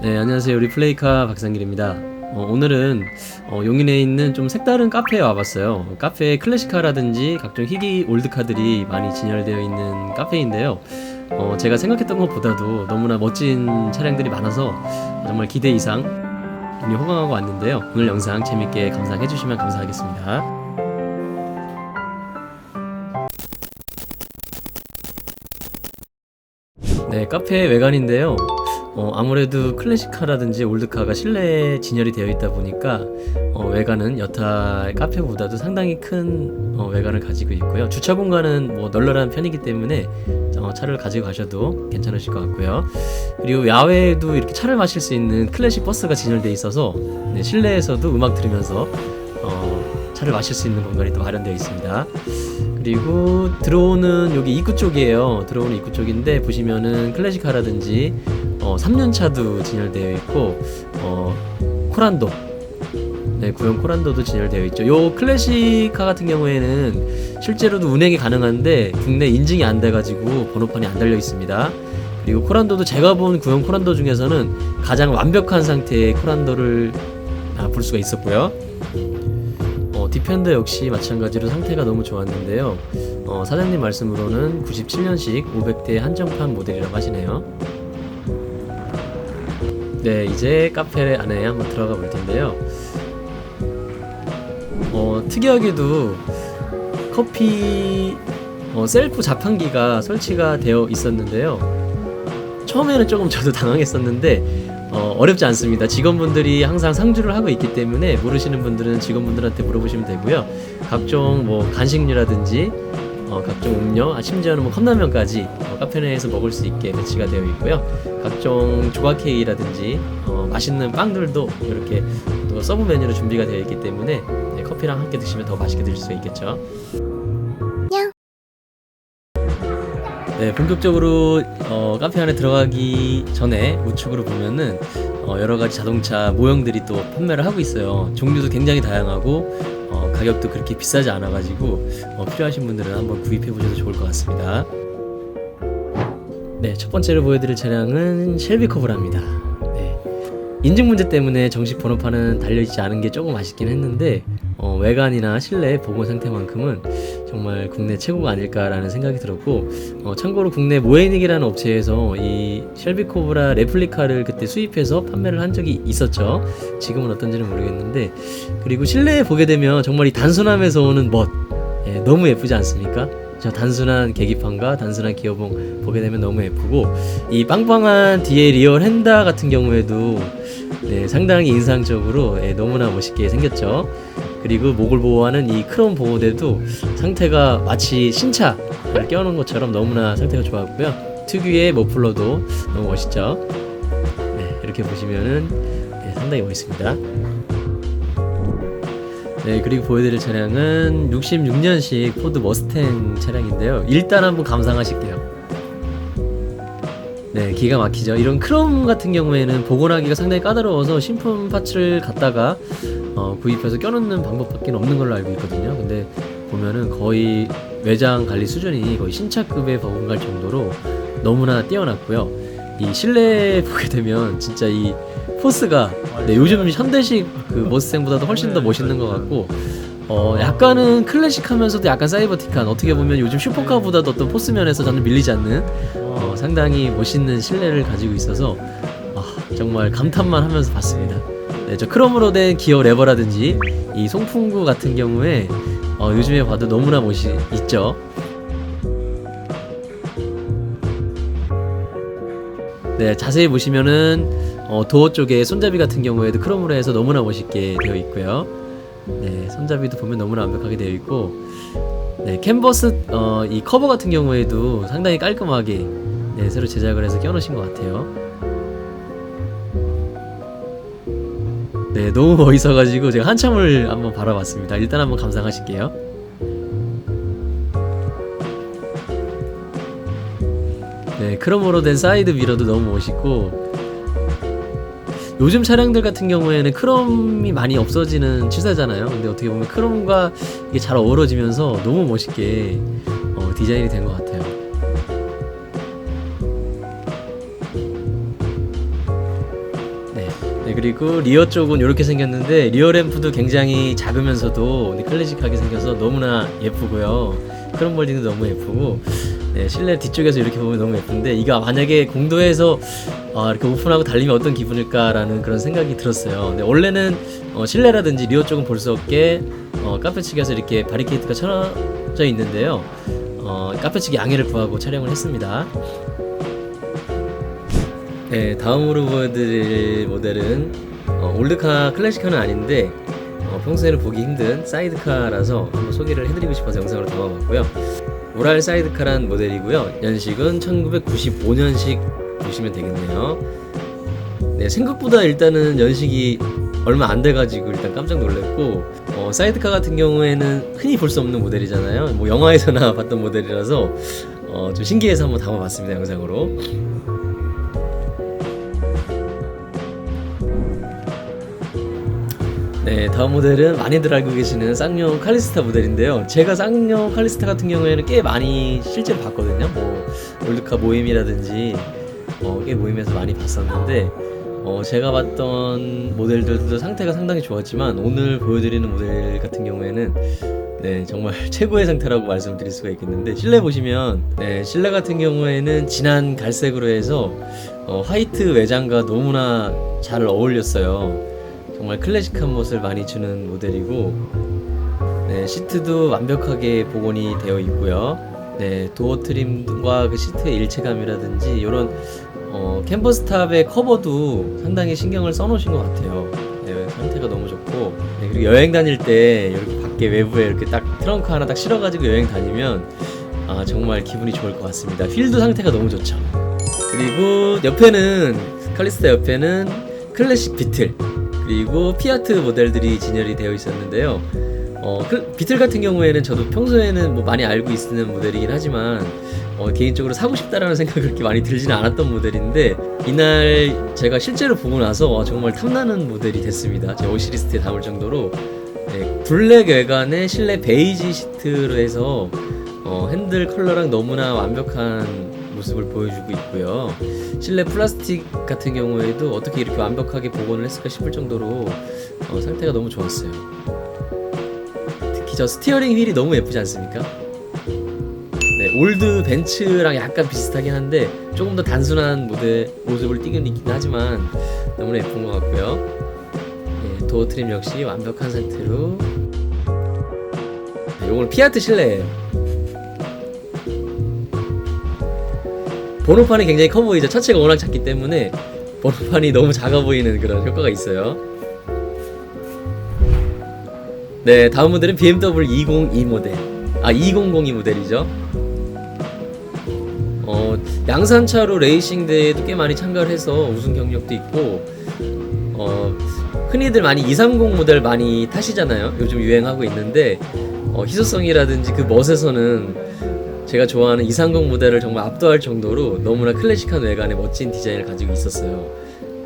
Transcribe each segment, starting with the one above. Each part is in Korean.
네, 안녕하세요. 리플레이카 박상길입니다. 오늘은 용인에 있는 좀 색다른 카페에 와봤어요. 카페에 클래식카라든지 각종 희귀 올드카들이 많이 진열되어 있는 카페인데요. 제가 생각했던 것보다도 너무나 멋진 차량들이 많아서 정말 기대 이상 눈이 호강하고 왔는데요. 오늘 영상 재밌게 감상해주시면 감사하겠습니다. 네, 카페 외관인데요. 아무래도 클래식카라든지 올드카가 실내에 진열이 되어 있다 보니까 외관은 여타 카페보다도 상당히 큰 외관을 가지고 있고요. 주차 공간은 뭐 널널한 편이기 때문에 차를 가지고 가셔도 괜찮으실 것 같고요. 그리고 야외에도 이렇게 차를 마실 수 있는 클래식 버스가 진열되어 있어서 네, 실내에서도 음악 들으면서 차를 마실 수 있는 공간이 또 마련되어 있습니다. 그리고 들어오는 여기 입구 쪽이에요. 들어오는 입구 쪽인데 보시면은 클래식카라든지 3륜차도 진열되어 있고 코란도, 네, 구형 코란도도 진열되어 있죠. 요 클래식카 같은 경우에는 실제로도 운행이 가능한데 국내 인증이 안 돼가지고 번호판이 안 달려 있습니다. 그리고 코란도도 제가 본 구형 코란도 중에서는 가장 완벽한 상태의 코란도를 볼 수가 있었고요. 디펜더 역시 마찬가지로 상태가 너무 좋았는데요. 사장님 말씀으로는 97년식 500대 한정판 모델이라고 하시네요. 네, 이제 카페 안에 한번 들어가 볼 텐데요. 특이하게도 커피 셀프 자판기가 설치가 되어 있었는데요. 처음에는 조금 저도 당황했었는데 어렵지 않습니다. 직원분들이 항상 상주를 하고 있기 때문에 모르시는 분들은 직원분들한테 물어보시면 되고요. 각종 뭐 간식류라든지 각종 음료, 심지어는 뭐 컵라면까지 카페 내에서 먹을 수 있게 배치가 되어 있고요. 각종 조각 케이크라든지 맛있는 빵들도 이렇게 또 서브 메뉴로 준비가 되어 있기 때문에 네, 커피랑 함께 드시면 더 맛있게 드실 수 있겠죠. 네, 본격적으로 카페 안에 들어가기 전에 우측으로 보면은 여러가지 자동차 모형들이 또 판매를 하고 있어요. 종류도 굉장히 다양하고 가격도 그렇게 비싸지 않아가지고 필요하신 분들은 한번 구입해 보셔도 좋을 것 같습니다. 네, 첫 번째로 보여드릴 차량은 쉘비 코브라입니다. 네, 인증 문제 때문에 정식 번호판은 달려있지 않은 게 조금 아쉽긴 했는데 외관이나 실내 보건 상태만큼은 정말 국내 최고가 아닐까라는 생각이 들었고 참고로 국내 모에닉이라는 업체에서 이 쉘비 코브라 레플리카를 그때 수입해서 판매를 한 적이 있었죠. 지금은 어떤지는 모르겠는데, 그리고 실내에 보게 되면 정말 이 단순함에서 오는 멋, 너무 예쁘지 않습니까? 저 단순한 계기판과 단순한 기어봉 보게 되면 너무 예쁘고, 이 빵빵한 뒤에 리어 핸다 같은 경우에도 네, 상당히 인상적으로 너무나 멋있게 생겼죠. 그리고 목을 보호하는 이 크롬 보호대도 상태가 마치 신차를 껴놓은 것처럼 너무나 상태가 좋았고요. 특유의 머플러도 너무 멋있죠. 네, 이렇게 보시면은 네, 상당히 멋있습니다. 네, 그리고 보여드릴 차량은 66년식 포드 머스탱 차량인데요. 일단 한번 감상하실게요. 네, 기가 막히죠. 이런 크롬 같은 경우에는 복원하기가 상당히 까다로워서 신품 파츠를 갖다가 구입해서 껴놓는 방법밖에 없는 걸로 알고 있거든요. 근데 보면은 거의 외장 관리 수준이 거의 신차급에 버금갈 정도로 너무나 뛰어났고요. 이 실내에 보게 되면 진짜 이 포스가 네, 요즘 현대식 그 머스탱보다도 훨씬 더 멋있는 것 같고 약간은 클래식하면서도 약간 사이버틱한, 어떻게 보면 요즘 슈퍼카보다도 어떤 포스 면에서 저는 밀리지 않는 상당히 멋있는 실내를 가지고 있어서 정말 감탄만 하면서 봤습니다. 네, 저 크롬으로 된 기어 레버라든지 이 송풍구 같은 경우에 요즘에 봐도 너무나 멋이 있죠. 네, 자세히 보시면은 도어 쪽에 손잡이 같은 경우에도 크롬으로 해서 너무나 멋있게 되어 있고요. 네, 손잡이도 보면 너무나 완벽하게 되어 있고, 네, 캔버스 이 커버 같은 경우에도 상당히 깔끔하게 네, 새로 제작을 해서 껴놓으신 것 같아요. 네, 너무 멋있어가지고 제가 한참을 한번 바라봤습니다. 일단 한번 감상하실게요. 네, 크롬으로 된 사이드 미러도 너무 멋있고, 요즘 차량들 같은 경우에는 크롬이 많이 없어지는 추세잖아요. 근데 어떻게 보면 크롬과 이게 잘 어우러지면서 너무 멋있게 디자인이 된 것 같아요. 그리고 리어 쪽은 이렇게 생겼는데 리어 램프도 굉장히 작으면서도 클래식하게 생겨서 너무나 예쁘고요. 크롬 몰딩도 너무 예쁘고, 네, 실내 뒤쪽에서 이렇게 보면 너무 예쁜데, 이거 만약에 공도에서 이렇게 오픈하고 달리면 어떤 기분일까라는 그런 생각이 들었어요. 근데 원래는 실내라든지 리어 쪽은 볼 수 없게 카페 측에서 이렇게 바리케이트가 쳐져 있는데요. 카페 측이 양해를 구하고 촬영을 했습니다. 네, 다음으로 보여드릴 모델은 올드카 클래식카는 아닌데 평소에는 보기 힘든 사이드카라서 한번 소개를 해드리고 싶어서 영상으로 담아봤고요. 오랄 사이드카란 모델이고요. 연식은 1995년식 보시면 되겠네요. 네, 생각보다 일단은 연식이 얼마 안 돼가지고 일단 깜짝 놀랐고, 사이드카 같은 경우에는 흔히 볼 수 없는 모델이잖아요. 뭐 영화에서나 봤던 모델이라서 좀 신기해서 한번 담아봤습니다, 영상으로. 네, 다음 모델은 많이들 알고 계시는 쌍용 칼리스타 모델인데요. 제가 쌍용 칼리스타 같은 경우에는 꽤 많이 실제로 봤거든요. 뭐 올드카 모임이라든지 꽤 모임에서 많이 봤었는데, 제가 봤던 모델들도 상태가 상당히 좋았지만 오늘 보여드리는 모델 같은 경우에는 네, 정말 최고의 상태라고 말씀드릴 수가 있겠는데, 실내 보시면 네, 실내 같은 경우에는 진한 갈색으로 해서 화이트 외장과 너무나 잘 어울렸어요. 정말 클래식한 멋을 많이 주는 모델이고, 네, 시트도 완벽하게 복원이 되어 있고요. 네, 도어 트림과 그 시트의 일체감이라든지 이런 캔버스 탑의 커버도 상당히 신경을 써놓으신 것 같아요. 네, 상태가 너무 좋고, 네, 그리고 여행 다닐 때 이렇게 밖에 외부에 이렇게 딱 트렁크 하나 딱 실어가지고 여행 다니면 정말 기분이 좋을 것 같습니다. 휠도 상태가 너무 좋죠. 그리고 옆에는 칼리스타 옆에는 클래식 비틀, 그리고 피아트 모델들이 진열이 되어 있었는데요. 비틀 같은 경우에는 저도 평소에는 뭐 많이 알고 있는 모델이긴 하지만 개인적으로 사고 싶다라는 생각이 그렇게 많이 들지는 않았던 모델인데, 이날 제가 실제로 보고 나서 정말 탐나는 모델이 됐습니다. 제 워시리스트에 담을 정도로. 네, 블랙 외관에 실내 베이지 시트로 해서 핸들 컬러랑 너무나 완벽한 모습을 보여주고 있고요. 실내 플라스틱 같은 경우에도 어떻게 이렇게 완벽하게 복원을 했을까 싶을 정도로 상태가 너무 좋았어요. 특히 저 스티어링 휠이 너무 예쁘지 않습니까? 네, 올드 벤츠랑 약간 비슷하긴 한데 조금 더 단순한 모습을 띠긴 있긴 하지만 너무나 예쁜 것 같고요. 네, 도어 트림 역시 완벽한 상태로. 네, 이건 피아트 실내예요. 번호판이 굉장히 커 보이죠. 차체가 워낙 작기 때문에 번호판이 너무 작아 보이는 그런 효과가 있어요. 네, 다음 모델은 BMW 202 모델, 2002 모델이죠. 양산차로 레이싱 대회도 꽤 많이 참가를 해서 우승 경력도 있고, 흔히들 많이 230 모델 많이 타시잖아요. 요즘 유행하고 있는데 희소성이라든지 그 멋에서는 제가 좋아하는 230 모델을 정말 압도할 정도로 너무나 클래식한 외관의 멋진 디자인을 가지고 있었어요.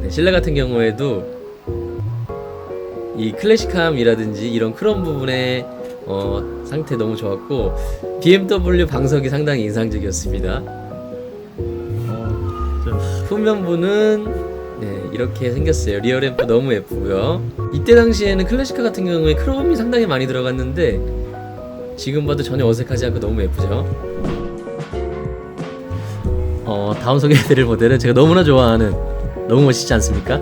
네, 실내 같은 경우에도 이 클래식함이라든지 이런 크롬 부분의 상태 너무 좋았고, BMW 방석이 상당히 인상적이었습니다. 후면부는 네, 이렇게 생겼어요. 리어 램프 너무 예쁘고요. 이때 당시에는 클래식카 같은 경우에 크롬이 상당히 많이 들어갔는데 지금 봐도 전혀 어색하지 않고 너무 예쁘죠. 다음 소개해드릴 모델은 제가 너무나 좋아하는, 너무 멋있지 않습니까?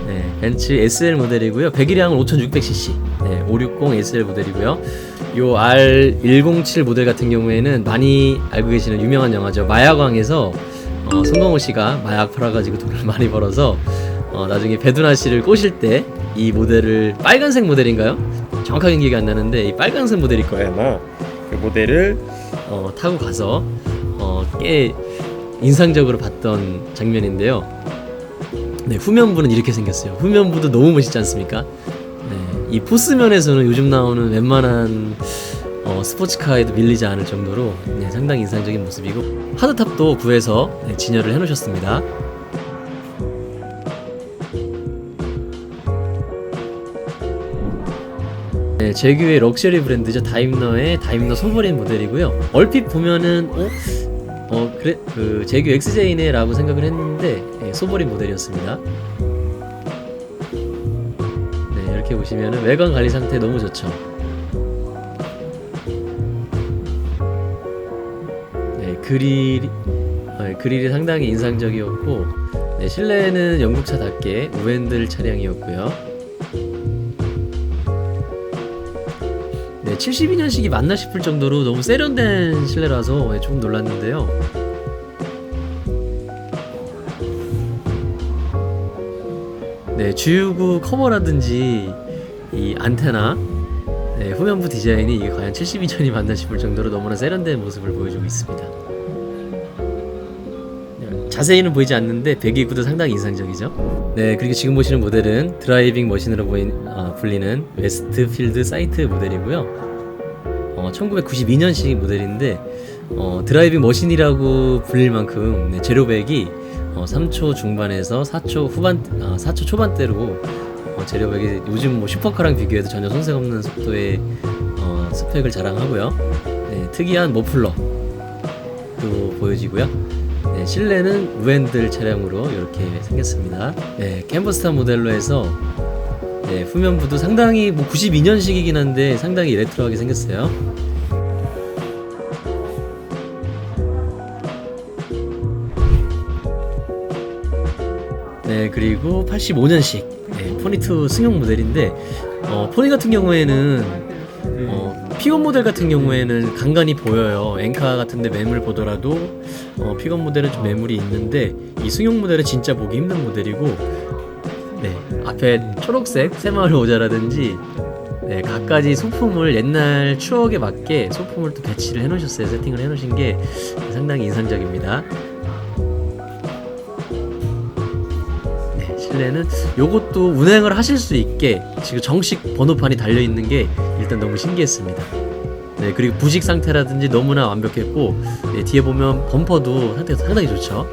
네, 벤츠 SL 모델이고요. 배기량은 5600cc, 네, 560 SL 모델이고요. 요 R107 모델 같은 경우에는 많이 알고 계시는 유명한 영화죠. 마약왕에서 송강호 씨가 마약 팔아가지고 돈을 많이 벌어서 나중에 배두나 씨를 꼬실 때 이 모델을, 빨간색 모델인가요? 정확하게 기억이 안 나는데 이 빨간색 모델일 거예요 아마. 그 모델을 타고 가서 꽤 인상적으로 봤던 장면인데요. 네, 후면부는 이렇게 생겼어요. 후면부도 너무 멋있지 않습니까? 네, 이 포스면에서는 요즘 나오는 웬만한 스포츠카에도 밀리지 않을 정도로 네, 상당히 인상적인 모습이고, 하드탑도 구해서 네, 진열을 해놓으셨습니다. 네, 제규의 럭셔리 브랜드죠. 다임러의 다임러 소버린 모델이고요. 얼핏 보면은 그래, 그 제규 XJ네 라고 생각을 했는데 소버린 모델이었습니다. 이렇게 보시면은 외관 관리 상태 너무 좋죠. 네, 그릴이 상당히 인상적이었고, 네, 실내는 영국차답게 우엔들 차량이었고요. 네, 72년식이 맞나 싶을 정도로 너무 세련된 실내라서 조금 놀랐는데요. 네, 주유구 커버라든지 이 안테나, 네, 후면부 디자인이 이게 과연 72년이 맞나 싶을 정도로 너무나 세련된 모습을 보여주고 있습니다. 네, 자세히는 보이지 않는데 배기구도 상당히 인상적이죠. 네, 그리고 지금 보시는 모델은 드라이빙 머신으로 불리는 웨스트필드 사이트 모델이고요. 1992년식 모델인데 드라이빙 머신이라고 불릴 만큼, 네, 제로백이 3초 중반에서 4초 초반대로 제로백이 요즘 뭐 슈퍼카랑 비교해도 전혀 손색 없는 속도의 스펙을 자랑하고요. 네, 특이한 머플러도 보여지고요. 네, 실내는 우엔들 차량으로 이렇게 생겼습니다. 네, 캔버스타 모델로 해서, 네, 후면부도 상당히 92년식이긴 한데 상당히 레트로하게 생겼어요. 네, 그리고 85년식 포니2 승용 모델인데, 포니 같은 경우에는 피건 모델 같은 경우에는 간간히 보여요. 엔카 같은데 매물 보더라도 피건 모델은 좀 매물이 있는데, 이 승용 모델은 진짜 보기 힘든 모델이고, 네, 앞에 초록색 새마을 모자라든지, 네, 갖가지 소품을 옛날 추억에 맞게 소품을 또 배치를 해놓으셨어요. 세팅을 해놓으신 게 상당히 인상적입니다. 실내는 요것도 운행을 하실 수 있게 지금 정식 번호판이 달려있는 게 일단 너무 신기했습니다. 네, 그리고 부식 상태라든지 너무나 완벽했고, 네, 뒤에 보면 범퍼도 상태가 상당히 좋죠.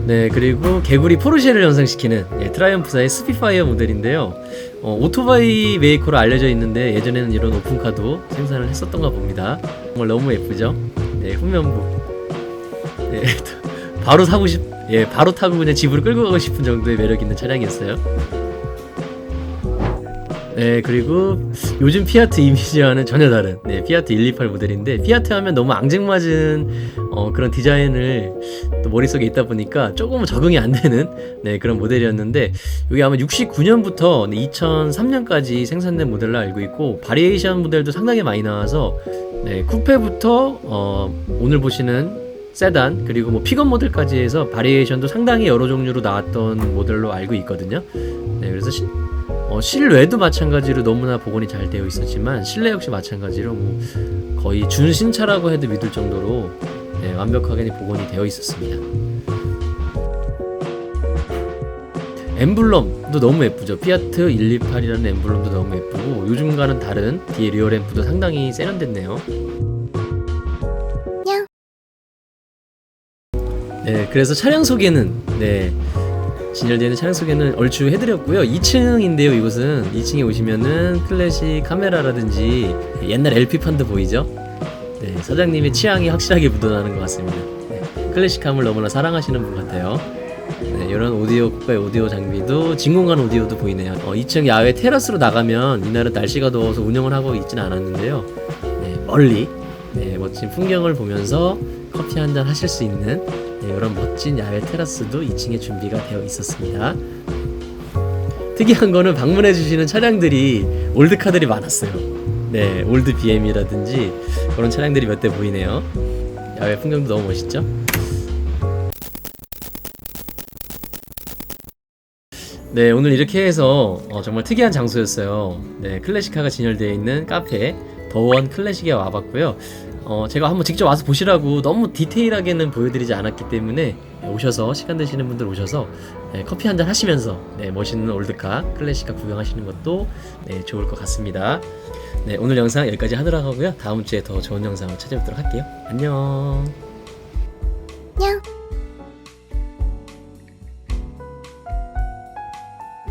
네, 그리고 개구리 포르쉐를 연상시키는, 네, 트라이언프사의 스피파이어 모델인데요. 오토바이 메이커로 알려져 있는데 예전에는 이런 오픈카도 생산을 했었던가 봅니다. 정말 너무 예쁘죠? 네, 후면부. 네, 바로 타고 그냥 집으로 끌고 가고 싶은 정도의 매력 있는 차량이었어요. 네, 그리고 요즘 피아트 이미지와는 전혀 다른, 네, 피아트 128 모델인데, 피아트 하면 너무 앙증맞은 그런 디자인을 또 머릿속에 있다 보니까 조금 적응이 안 되는, 네, 그런 모델이었는데, 이게 아마 69년부터 2003년까지 생산된 모델로 알고 있고, 바리에이션 모델도 상당히 많이 나와서, 네, 쿠페부터 오늘 보시는 세단, 그리고 뭐 피건 모델까지 해서 바리에이션도 상당히 여러 종류로 나왔던 모델로 알고 있거든요. 네, 그래서 실외도 마찬가지로 너무나 복원이 잘 되어 있었지만, 실내 역시 마찬가지로 뭐 거의 준신차라고 해도 믿을 정도로, 네, 완벽하게 복원이 되어 있었습니다. 엠블럼도 너무 예쁘죠. 피아트 128이라는 엠블럼도 너무 예쁘고, 요즘과는 다른 뒤에 리어 램프도 상당히 세련됐네요. 네, 그래서 차량 소개는, 네, 진열되는 차량 소개는 얼추 해드렸고요. 2층인데요, 이곳은 2층에 오시면은 클래식 카메라라든지 옛날 LP판도 보이죠? 네, 사장님의 취향이 확실하게 묻어나는 것 같습니다. 네, 클래식함을 너무나 사랑하시는 분 같아요. 네, 이런 오디오, 고가의 오디오 장비도, 진공관 오디오도 보이네요. 2층 야외 테라스로 나가면, 이날은 날씨가 더워서 운영을 하고 있지는 않았는데요, 네, 멀리, 네, 멋진 풍경을 보면서 커피 한잔 하실 수 있는, 네, 이런 멋진 야외 테라스도 2층에 준비가 되어 있었습니다. 특이한 거는 방문해 주시는 차량들이 올드카들이 많았어요. 네, 올드 BM이라든지 그런 차량들이 몇 대 보이네요. 야외 풍경도 너무 멋있죠? 네, 오늘 이렇게 해서 정말 특이한 장소였어요. 네, 클래식카가 진열되어 있는 카페 더원 클래식에 와봤고요. 제가 한번 직접 와서 보시라고 너무 디테일하게는 보여드리지 않았기 때문에, 오셔서 시간 되시는 분들 오셔서, 네, 커피 한잔 하시면서, 네, 멋있는 올드카 클래식카 구경하시는 것도, 네, 좋을 것 같습니다. 네, 오늘 영상 여기까지 하도록 하고요. 다음 주에 더 좋은 영상으로 찾아뵙도록 할게요. 안녕.